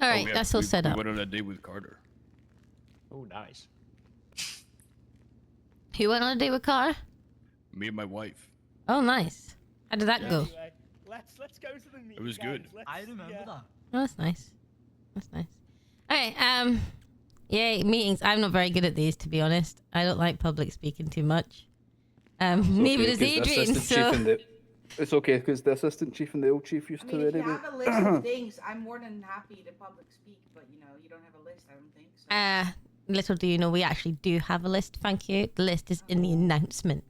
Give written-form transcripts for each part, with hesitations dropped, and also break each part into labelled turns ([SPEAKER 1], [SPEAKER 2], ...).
[SPEAKER 1] All right, that's all set up.
[SPEAKER 2] We went on a date with Carter.
[SPEAKER 3] Oh, nice.
[SPEAKER 1] Who went on a date with Carter?
[SPEAKER 2] Me and my wife.
[SPEAKER 1] Oh, nice. How did that go?
[SPEAKER 4] Anyway, let's go to the meeting.
[SPEAKER 2] It was good.
[SPEAKER 5] I remember that.
[SPEAKER 1] Oh, that's nice. That's nice. Okay, yay, meetings. I'm not very good at these, to be honest. I don't like public speaking too much. Neither does Adrian, so...
[SPEAKER 6] It's okay, because the assistant chief and the old chief used to
[SPEAKER 7] if you
[SPEAKER 6] anyway.
[SPEAKER 7] have a list of things, I'm more than happy to public speak, but you know, you don't have a list, I don't think. So.
[SPEAKER 1] Little do you know, we actually do have a list, thank you. The list is in the announcement.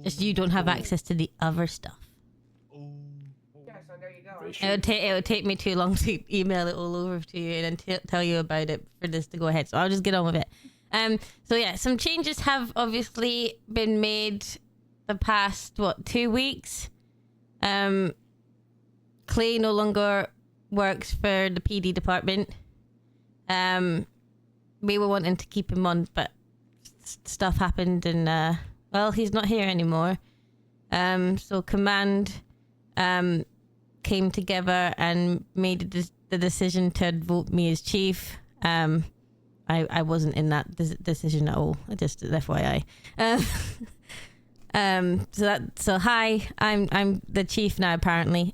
[SPEAKER 1] Just you don't have access to the other stuff.
[SPEAKER 7] Yeah, so there you go.
[SPEAKER 1] It would take me too long to email it all over to you and then tell you about it for this to go ahead. So I'll just get on with it. So yeah, some changes have obviously been made the past 2 weeks. Clay no longer works for the PD department. We were wanting to keep him on, but stuff happened and well, he's not here anymore. So command came together and made the decision to vote me as chief. I wasn't in that decision at all. Just FYI. So hi, I'm the chief now apparently.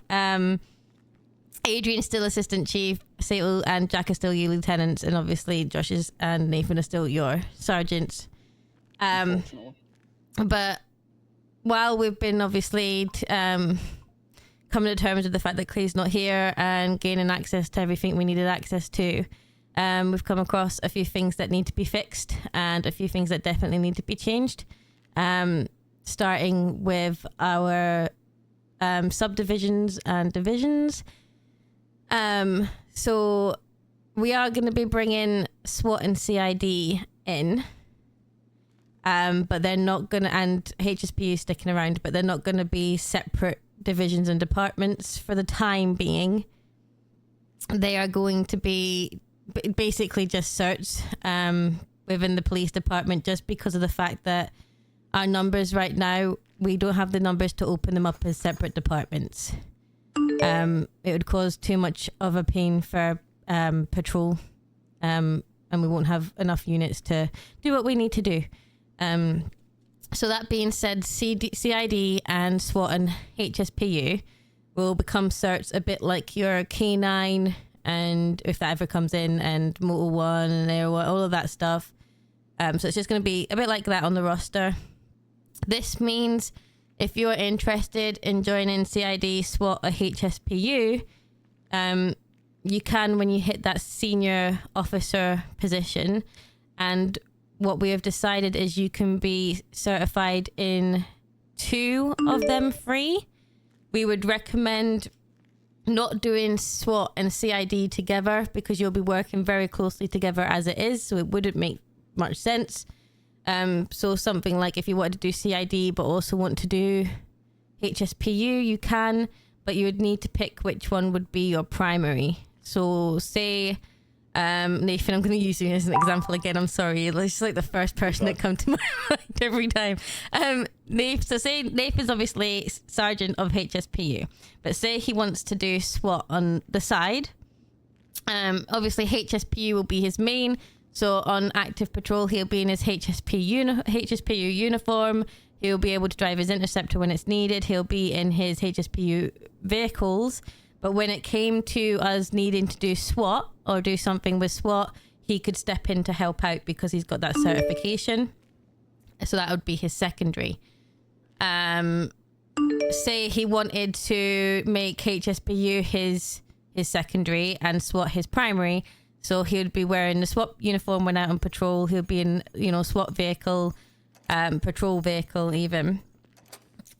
[SPEAKER 1] Adrian's still assistant chief, Sato and Jack are still your lieutenants, and obviously Josh and Nathan are still your sergeants. But while we've been obviously coming to terms with the fact that Clay's not here and gaining access to everything we needed access to, we've come across a few things that need to be fixed and a few things that definitely need to be changed. Starting with our subdivisions and divisions. So we are going to be bringing SWAT and CID in, but they're not going to, and HSPU sticking around, but they're not going to be separate divisions and departments for the time being. They are going to be basically just certs within the police department, just because of the fact that our numbers right now, we don't have the numbers to open them up as separate departments. It would cause too much of a pain for patrol, and we won't have enough units to do what we need to do. So that being said, CID and SWAT and HSPU will become certs a bit like your K9, and if that ever comes in, and Motor 1 and Air 1, all of that stuff. So it's just going to be a bit like that on the roster. This means if you're interested in joining CID, SWAT, or HSPU, you can when you hit that senior officer position. And what we have decided is you can be certified in 2 of them free. We would recommend not doing SWAT and CID together because you'll be working very closely together as it is, so it wouldn't make much sense. So something like if you wanted to do CID but also want to do HSPU, you can, but you would need to pick which one would be your primary. So say, Nathan, I'm going to use you as an example again. I'm sorry. It's just like the first person that comes to my mind every time. So say Nathan's obviously sergeant of HSPU, but say he wants to do SWAT on the side. Obviously HSPU will be his main. So on active patrol, he'll be in his HSPU uniform. He'll be able to drive his interceptor when it's needed. He'll be in his HSPU vehicles. But when it came to us needing to do SWAT or do something with SWAT, he could step in to help out because he's got that certification. So that would be his secondary. Say he wanted to make HSPU his secondary and SWAT his primary. So he would be wearing the SWAT uniform when out on patrol. He'll be in, SWAT vehicle, patrol vehicle even.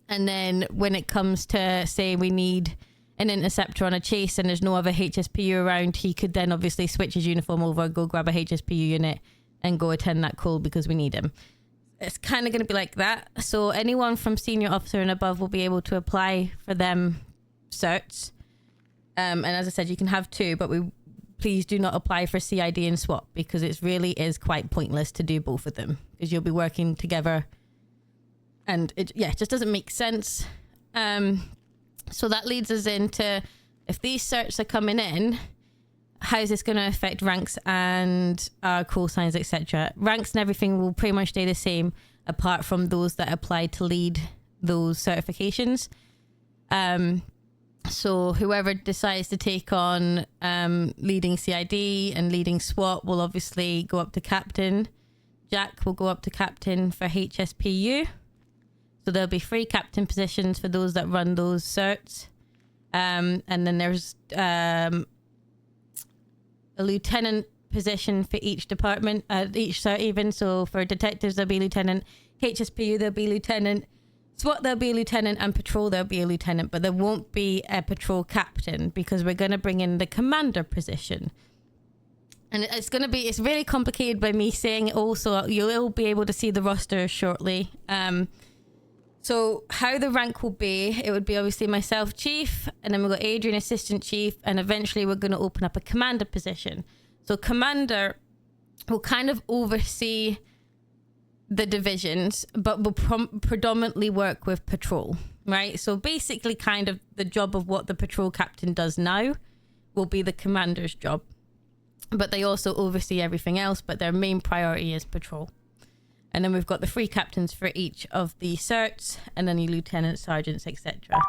[SPEAKER 1] And then when it comes to, say, we need an interceptor on a chase and there's no other HSPU around, he could then obviously switch his uniform over, go grab a HSPU unit and go attend that call because we need him. It's kind of going to be like that. So anyone from senior officer and above will be able to apply for them certs. And as I said, you can have 2, but please do not apply for CID and SWAT because it really is quite pointless to do both of them because you'll be working together and it just doesn't make sense. So that leads us into, if these certs are coming in, how is this going to affect ranks and call signs, etc.? Ranks and everything will pretty much stay the same, apart from those that apply to lead those certifications. So whoever decides to take on leading CID and leading SWAT will obviously go up to captain. Jack will go up to captain for HSPU. So there'll be 3 captain positions for those that run those certs. And then there's a lieutenant position for each department, each cert even. So for detectives, there'll be lieutenant. HSPU, there'll be lieutenant. SWAT, there'll be a lieutenant, and patrol, there'll be a lieutenant, but there won't be a patrol captain because we're going to bring in the commander position. And it's really complicated by me saying it all, so you'll be able to see the roster shortly. So how the rank will be, it would be obviously myself, chief, and then we've got Adrian, assistant chief, and eventually we're going to open up a commander position. So commander will kind of oversee the divisions, but will predominantly work with patrol, right? So basically kind of the job of what the patrol captain does now will be the commander's job, but they also oversee everything else, but their main priority is patrol. And then we've got the 3 captains for each of the certs, and then your lieutenants, sergeants, etc.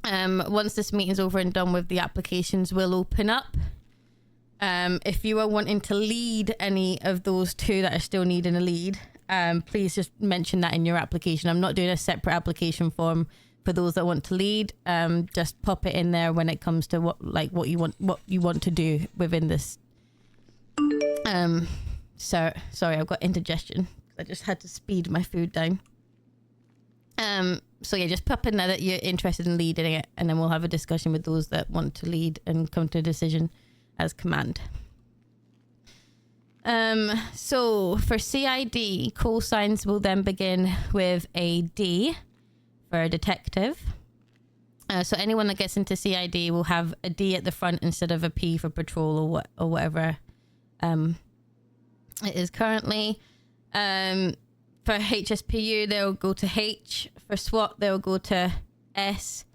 [SPEAKER 1] Once this meeting's over and done with the applications, we'll open up. If you are wanting to lead any of those 2 that are still needing a lead, please just mention that in your application. I'm not doing a separate application form for those that want to lead. Just pop it in there when it comes to what you want to do within this. So sorry, I've got indigestion. I just had to speed my food down. So yeah, just pop in there that you're interested in leading it, and then we'll have a discussion with those that want to lead and come to a decision as command. So for CID, call signs will then begin with a D for a detective. So anyone that gets into CID will have a D at the front instead of a P for patrol or whatever it is currently. For HSPU, they'll go to H. For SWAT, they'll go to S.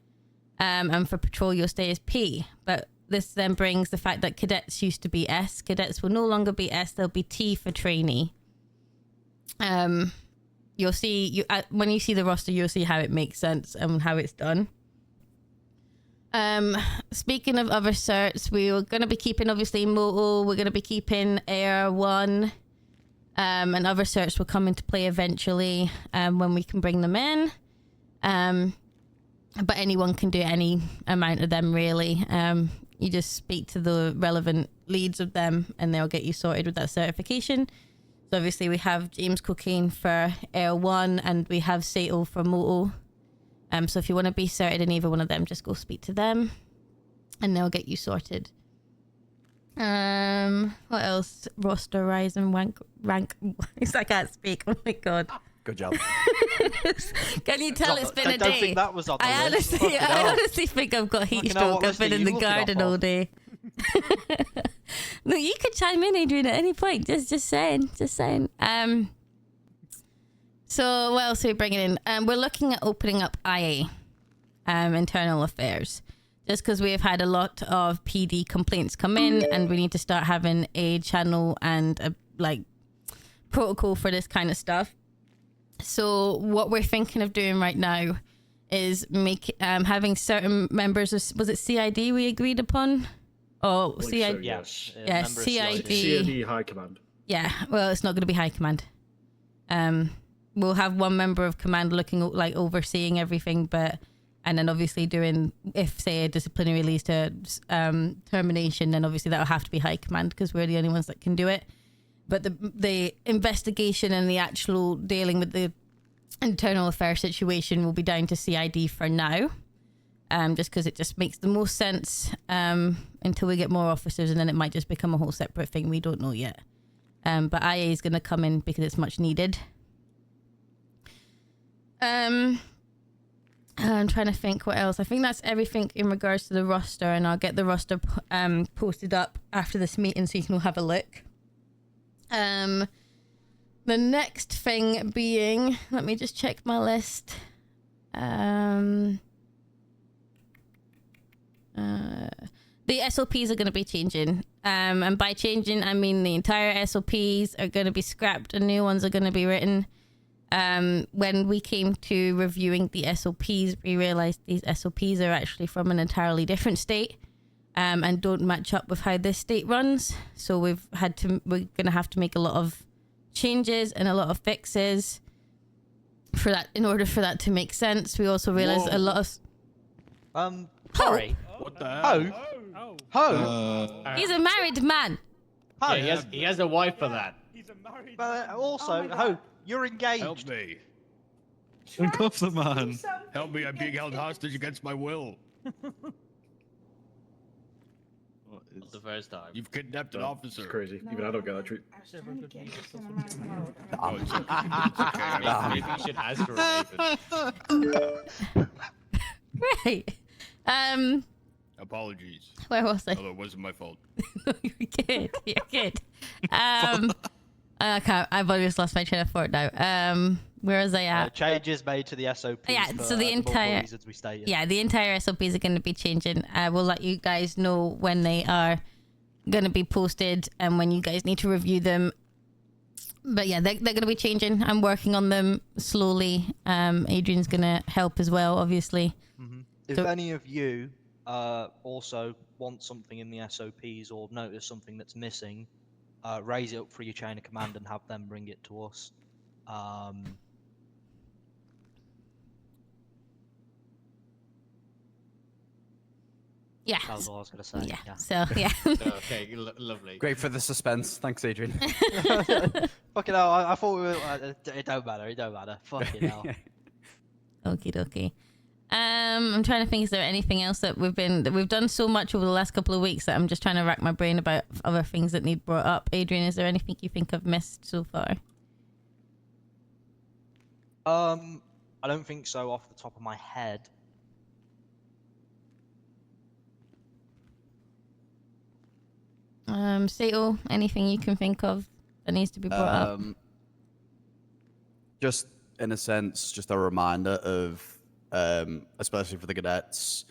[SPEAKER 1] And for patrol, you'll stay as P. But this then brings the fact that cadets used to be S. Cadets will no longer be S. They'll be T for trainee. You'll see when you see the roster, you'll see how it makes sense and how it's done. Speaking of other certs, we're going to be keeping obviously Moto. We're going to be keeping Air 1. And other certs will come into play eventually when we can bring them in. But anyone can do any amount of them really. You just speak to the relevant leads of them and they'll get you sorted with that certification. So obviously we have James Cocaine for Air 1 and we have Sato for Moto. So if you want to be certed in either one of them, just go speak to them and they'll get you sorted. What else? Roster, rise and rank. I can't speak. Oh my god.
[SPEAKER 3] Good job.
[SPEAKER 1] Can you tell it's been a day?
[SPEAKER 3] I don't think that was on the list.
[SPEAKER 1] I honestly think I've got heat stroke. I've been in the garden all day. No, you could chime in, Adrian, at any point. Just saying. So what else are we bringing in? We're looking at opening up IA, internal affairs. Just because we have had a lot of PD complaints come in and we need to start having a channel and a protocol for this kind of stuff. So what we're thinking of doing right now is having certain members of, was it CID we agreed upon? Oh, CID.
[SPEAKER 5] So, yes.
[SPEAKER 1] Yeah, CID.
[SPEAKER 5] CID High Command.
[SPEAKER 1] Yeah, well, it's not going to be High Command. We'll have one member of command looking overseeing everything, and then obviously doing, if say a disciplinary leads to termination, then obviously that'll have to be High Command because we're the only ones that can do it. But the investigation and the actual dealing with the internal affairs situation will be down to CID for now. Just because it just makes the most sense until we get more officers, and then it might just become a whole separate thing. We don't know yet. But IA is going to come in because it's much needed. I'm trying to think what else. I think that's everything in regards to the roster, and I'll get the roster posted up after this meeting so you can all have a look. The next thing being, let me just check my list. the SOPs are going to be changing. And by changing, I mean the entire SOPs are going to be scrapped and new ones are going to be written. When we came to reviewing the SOPs, we realized these SOPs are actually from an entirely different state and don't match up with how this state runs. So we're going to have to make a lot of changes and a lot of fixes for that in order for that to make sense. We also realized a lot of
[SPEAKER 3] Sorry.
[SPEAKER 2] What the hell?
[SPEAKER 1] He's a married man.
[SPEAKER 3] Yeah, he has a wife for that.
[SPEAKER 4] He's a married.
[SPEAKER 5] But
[SPEAKER 7] Oh
[SPEAKER 5] also,
[SPEAKER 7] my God.
[SPEAKER 5] Ho, you're engaged.
[SPEAKER 2] Help me.
[SPEAKER 8] Think of the man.
[SPEAKER 2] Help me. I'm being held hostage against my will.
[SPEAKER 8] What is...
[SPEAKER 3] Not the first time.
[SPEAKER 2] You've kidnapped an officer.
[SPEAKER 6] It's crazy. Even I don't get that treat.
[SPEAKER 7] I was trying to get this in my mouth.
[SPEAKER 2] Oh, it's okay. It's okay.
[SPEAKER 3] Maybe you should ask for Nathan.
[SPEAKER 1] Right.
[SPEAKER 2] Apologies.
[SPEAKER 1] Where was I?
[SPEAKER 2] Although it wasn't my fault.
[SPEAKER 1] You're good. You're good. I can't. I've always lost my train of thought now. Where was I at?
[SPEAKER 5] Changes made to the SOPs.
[SPEAKER 1] Yeah,
[SPEAKER 5] for,
[SPEAKER 1] so the
[SPEAKER 5] multiple
[SPEAKER 1] entire-
[SPEAKER 5] reasons we stated.
[SPEAKER 1] Yeah, the entire SOPs are going to be changing. We'll let you guys know when they are going to be posted and when you guys need to review them. But yeah, they're going to be changing. I'm working on them slowly. Adrian's going to help as well, obviously.
[SPEAKER 5] If
[SPEAKER 1] So-
[SPEAKER 5] any of you also want something in the SOPs or notice something that's missing, raise it up through your chain of command and have them bring it to us.
[SPEAKER 1] Yeah.
[SPEAKER 5] That was all I was going to say.
[SPEAKER 1] Yeah. So, yeah.
[SPEAKER 3] Okay, lovely.
[SPEAKER 9] Great for the suspense. Thanks, Adrian.
[SPEAKER 5] Fucking hell, I thought we were... it don't matter, it don't matter. Fucking hell.
[SPEAKER 1] Okie dokie. I'm trying to think, is there anything else that we've done so much over the last couple of weeks that I'm just trying to rack my brain about other things that need brought up. Adrian, is there anything you think I've missed so far?
[SPEAKER 5] I don't think so off the top of my head.
[SPEAKER 1] Sato, anything you can think of that needs to be brought up?
[SPEAKER 9] Just in a sense, just a reminder of, especially for the cadets,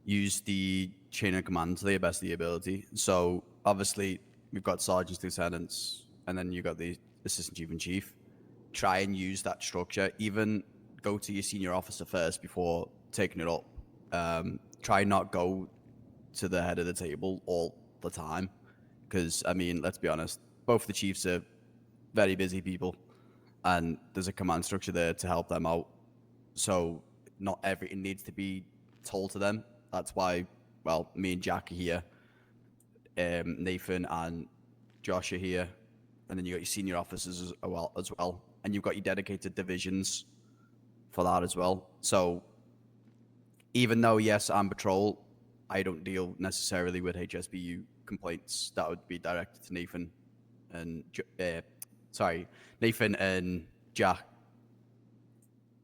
[SPEAKER 9] use the chain of command to the best of the ability. So obviously we've got sergeants, lieutenants, and then you've got the assistant chief and chief. Try and use that structure. Even go to your senior officer first before taking it up. Try not go to the head of the table all the time. Because, I mean, let's be honest, both the chiefs are very busy people, and there's a command structure there to help them out. So not everything needs to be told to them. That's why, well, me and Jack are here, Nathan and Josh are here, and then you got your senior officers as well, and you've got your dedicated divisions for that as well. So even though, yes, I'm patrol, I don't deal necessarily with HSPU complaints. That would be directed to Nathan and Nathan and Jack,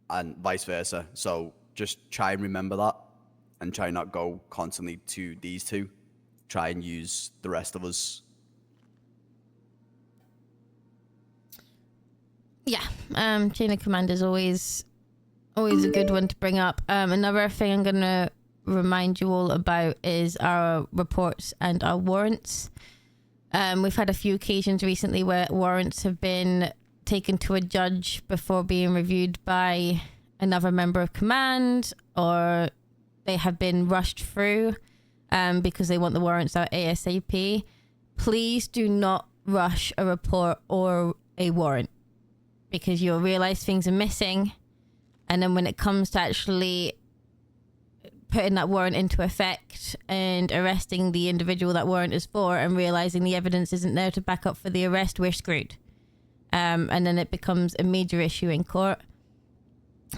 [SPEAKER 9] and vice versa. So just try and remember that, and try not go constantly to these two. Try and use the rest of us.
[SPEAKER 1] Yeah, chain of command is always a good one to bring up. Another thing I'm gonna remind you all about is our reports and our warrants. We've had a few occasions recently where warrants have been taken to a judge before being reviewed by another member of command, or they have been rushed through because they want the warrants out ASAP. Please do not rush a report or a warrant, because you'll realize things are missing, and then when it comes to actually putting that warrant into effect and arresting the individual that warrant is for, and realizing the evidence isn't there to back up for the arrest, we're screwed. And then it becomes a major issue in court.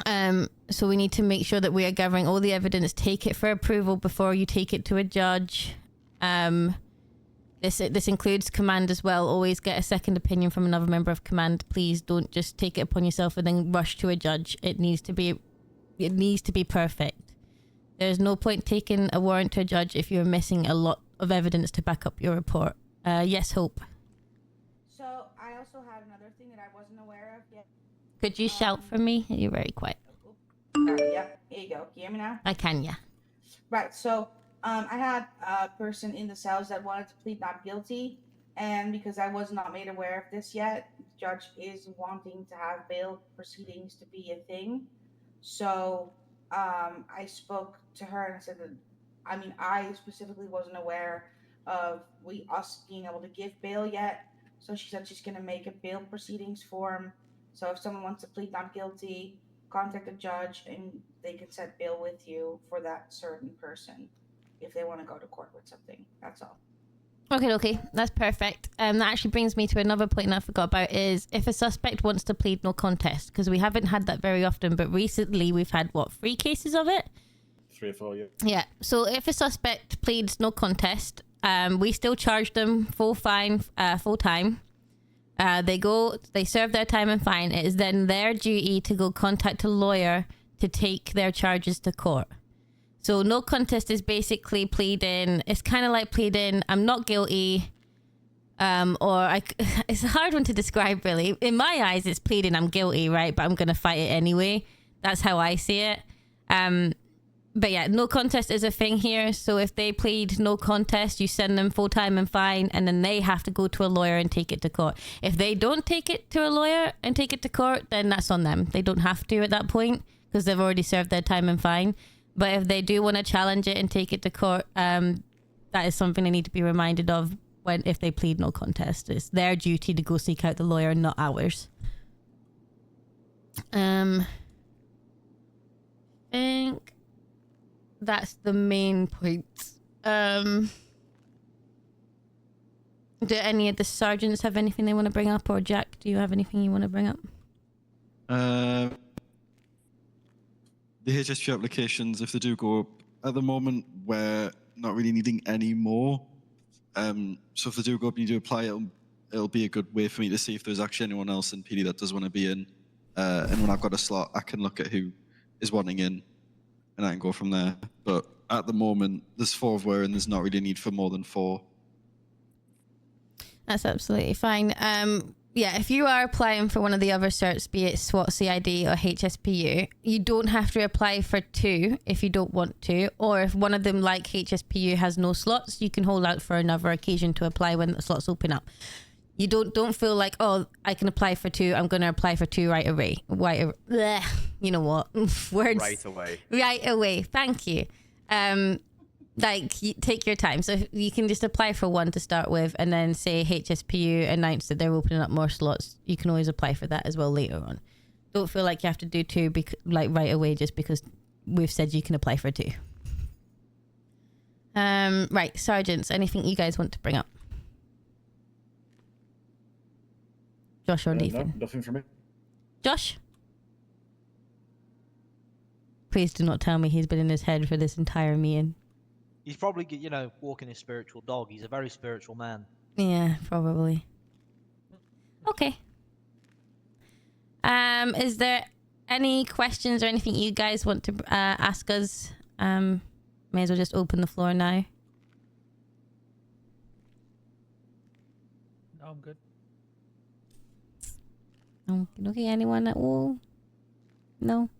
[SPEAKER 1] So we need to make sure that we are gathering all the evidence, take it for approval before you take it to a judge. This includes command as well. Always get a second opinion from another member of command. Please don't just take it upon yourself and then rush to a judge. It needs to be perfect. There's no point taking a warrant to a judge if you're missing a lot of evidence to back up your report. Yes, Hope.
[SPEAKER 7] So I also had another thing that I wasn't aware of yet.
[SPEAKER 1] Could you shout for me? You're very quiet.
[SPEAKER 7] Yeah, here you go. Can you hear me now?
[SPEAKER 1] I can, yeah.
[SPEAKER 7] Right. So I had a person in the cells that wanted to plead not guilty, and because I was not made aware of this yet, the judge is wanting to have bail proceedings to be a thing. So I spoke to her and I said that, I mean, I specifically wasn't aware of us being able to give bail yet. So she said she's going to make a bail proceedings form. So if someone wants to plead not guilty, contact the judge and they can set bail with you for that certain person if they want to go to court with something. That's all.
[SPEAKER 1] Okay, that's perfect. That actually brings me to another point I forgot about, is if a suspect wants to plead no contest, because we haven't had that very often, but recently we've had, 3 cases of it?
[SPEAKER 3] 3 or 4, yeah.
[SPEAKER 1] Yeah, so if a suspect pleads no contest, we still charge them full fine, full time. They serve their time and fine. It is then their duty to go contact a lawyer to take their charges to court. So no contest is basically pleading. It's kind of like pleading, I'm not guilty, it's a hard one to describe really. In my eyes, it's pleading I'm guilty, right? But I'm going to fight it anyway. That's how I see it. But yeah, no contest is a thing here. So if they plead no contest, you send them full time and fine, and then they have to go to a lawyer and take it to court. If they don't take it to a lawyer and take it to court, then that's on them. They don't have to at that point because they've already served their time and fine. But if they do want to challenge it and take it to court, that is something they need to be reminded of if they plead no contest. It's their duty to go seek out the lawyer, not ours. I think that's the main point. Do any of the sergeants have anything they want to bring up, or Jack, do you have anything you want to bring up?
[SPEAKER 8] The HSPU applications, if they do go up, at the moment we're not really needing any more. So if they do go up and you do apply, it'll be a good way for me to see if there's actually anyone else in PD that does want to be in. And when I've got a slot, I can look at who is wanting in, and I can go from there. But at the moment, there's 4 of where, and there's not really a need for more than 4.
[SPEAKER 1] That's absolutely fine. Yeah, if you are applying for one of the other certs, be it SWAT, CID or HSPU, you don't have to apply for 2 if you don't want to. Or if one of them, like HSPU, has no slots, you can hold out for another occasion to apply when the slots open up. You don't feel like, oh, I can apply for 2, I'm going to apply for 2 right away. Blech, you know what? Words.
[SPEAKER 9] Right away.
[SPEAKER 1] Right away. Thank you. Take your time. So you can just apply for 1 to start with, and then say HSPU announce that they're opening up more slots. You can always apply for that as well later on. Don't feel like you have to do 2 right away just because we've said you can apply for 2. Right, sergeants, anything you guys want to bring up? Josh or Nathan?
[SPEAKER 3] No, nothing from me.
[SPEAKER 1] Josh? Please do not tell me he's been in his head for this entire meeting.
[SPEAKER 5] He's probably, walking his spiritual dog. He's a very spiritual man.
[SPEAKER 1] Yeah, probably. Okay. Is there any questions or anything you guys want to ask us? May as well just open the floor now.
[SPEAKER 4] No, I'm good.
[SPEAKER 1] Okay, anyone at all? No?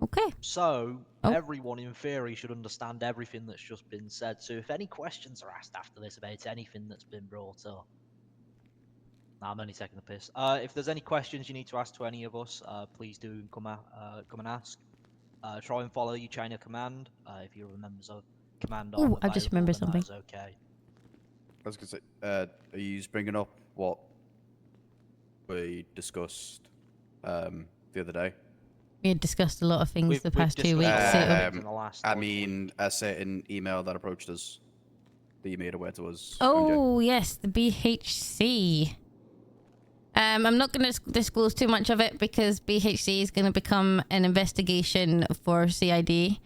[SPEAKER 1] Okay.
[SPEAKER 5] So,
[SPEAKER 1] Oh.
[SPEAKER 5] everyone in theory should understand everything that's just been said. So if any questions are asked after this about anything that's been brought up... Nah, I'm only taking the piss. If there's any questions you need to ask to any of us, please do come and ask. Try and follow your chain of command. If you're members of command,
[SPEAKER 1] Ooh, I just remembered something.
[SPEAKER 5] That's okay.
[SPEAKER 9] I was going to say, are you just bringing up what we discussed the other day?
[SPEAKER 1] We had discussed a lot of things
[SPEAKER 5] We've
[SPEAKER 1] the past 2 weeks.
[SPEAKER 5] discussed
[SPEAKER 1] So
[SPEAKER 5] it in the last
[SPEAKER 9] I
[SPEAKER 5] lodge
[SPEAKER 9] mean, a certain email that approached us, that you made aware to us.
[SPEAKER 1] oh, yes, the BHC. I'm not going to disclose too much of it because BHC is going to become an investigation for CID.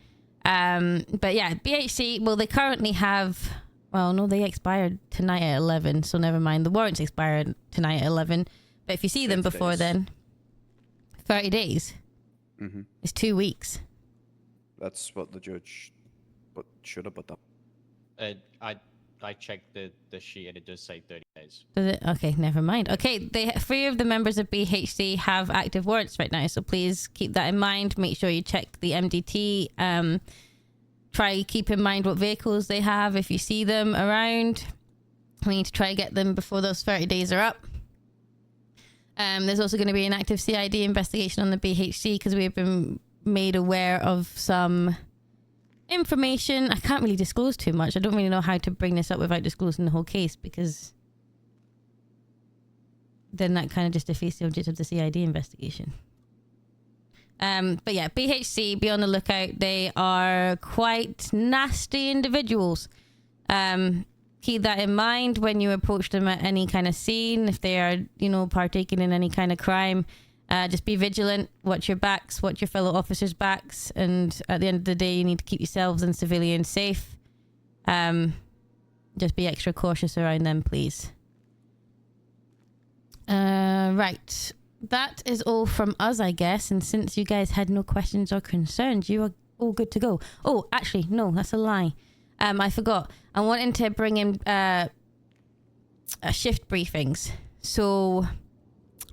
[SPEAKER 1] But yeah, BHC, well, they currently have... Well, no, they expired tonight at 11, so never mind. The warrants expired tonight at 11. But if you see them before
[SPEAKER 9] days.
[SPEAKER 1] then... 30 days.
[SPEAKER 9] Mm-hmm.
[SPEAKER 1] It's 2 weeks.
[SPEAKER 9] That's what the judge should have put up.
[SPEAKER 10] I checked the sheet and it does say 30 days.
[SPEAKER 1] Does it? Okay, never mind. Okay, 3 of the members of BHC have active warrants right now, so please keep that in mind. Make sure you check the MDT try keep in mind what vehicles they have if you see them around. We need to try to get them before those 30 days are up. There's also going to be an active CID investigation on the BHC because we've been made aware of some information. I can't really disclose too much. I don't really know how to bring this up without disclosing the whole case, because then that kind of just defeats the object of the CID investigation. But yeah, BHC, be on the lookout. They are quite nasty individuals. Keep that in mind when you approach them at any kind of scene. If they are, you know, partaking in any kind of crime, just be vigilant, watch your backs, watch your fellow officers' backs, and at the end of the day, you need to keep yourselves and civilians safe. Just be extra cautious around them, please. Right. That is all from us, I guess, and since you guys had no questions or concerns, you are all good to go. Oh, actually, no, that's a lie. I forgot. I wanted to bring in shift briefings. So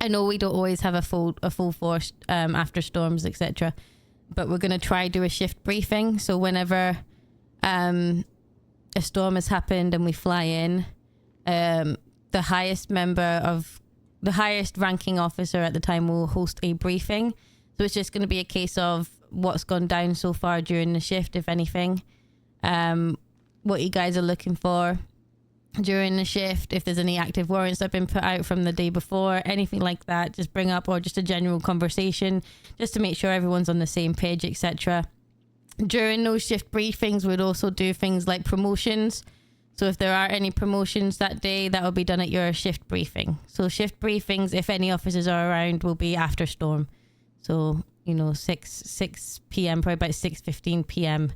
[SPEAKER 1] I know we don't always have a full force after storms, etc. But we're gonna try do a shift briefing. So whenever a storm has happened and we fly in, the highest ranking officer at the time will host a briefing. So it's just going to be a case of what's gone down so far during the shift, if anything. What you guys are looking for during the shift, if there's any active warrants that have been put out from the day before, anything like that, just bring up, or just a general conversation, just to make sure everyone's on the same page, etc. During those shift briefings, we'd also do things like promotions. So if there are any promotions that day, that will be done at your shift briefing. So shift briefings, if any officers are around, will be after storm. So, you know, 6 p.m., probably about 6:15 p.m.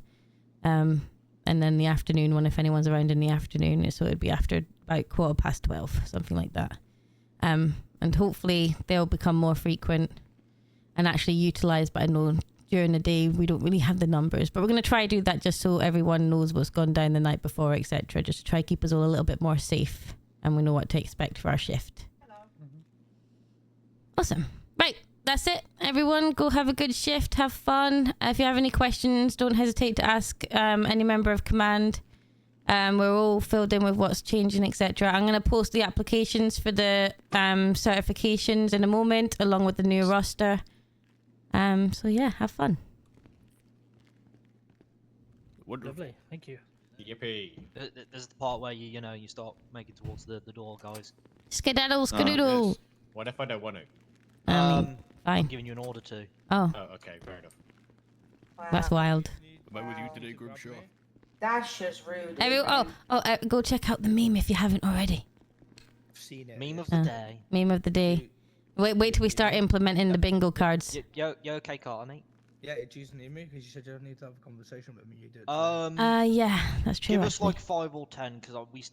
[SPEAKER 1] And then the afternoon one, if anyone's around in the afternoon. So it'd be after about 12:15, something like that. And hopefully they'll become more frequent and actually utilised. But I know during the day we don't really have the numbers. But we're going to try to do that just so everyone knows what's gone down the night before, etc. Just to try to keep us all a little bit more safe and we know what to expect for our shift. Awesome. Right. That's it. Everyone go have a good shift. Have fun. If you have any questions, don't hesitate to ask any member of command. We're all filled in with what's changing, etc. I'm going to post the applications for the certifications in a moment, along with the new roster. So yeah, have fun.
[SPEAKER 4] Lovely, thank you.
[SPEAKER 10] Yippee.
[SPEAKER 5] There's the part where you start making towards the door, guys.
[SPEAKER 1] Skedaddle, skadoodle.
[SPEAKER 10] Yes. What if I don't want to?
[SPEAKER 1] Fine.
[SPEAKER 5] I'm giving you an order to.
[SPEAKER 1] Oh,
[SPEAKER 10] Oh, okay, fair enough.
[SPEAKER 1] that's wild.
[SPEAKER 2] Am I with you today, Grimshaw?
[SPEAKER 7] That's just rude.
[SPEAKER 1] Go check out the meme if you haven't already.
[SPEAKER 4] I've seen it.
[SPEAKER 5] Meme of the day.
[SPEAKER 1] Meme of the day. Wait till we start implementing the bingo cards.
[SPEAKER 5] You okay, Carter, mate?
[SPEAKER 4] Yeah, it's using me because you said you don't need to have a conversation with me. You did.
[SPEAKER 1] Yeah, that's true.
[SPEAKER 5] Give us
[SPEAKER 1] actually.
[SPEAKER 5] like 5 or 10 because we still need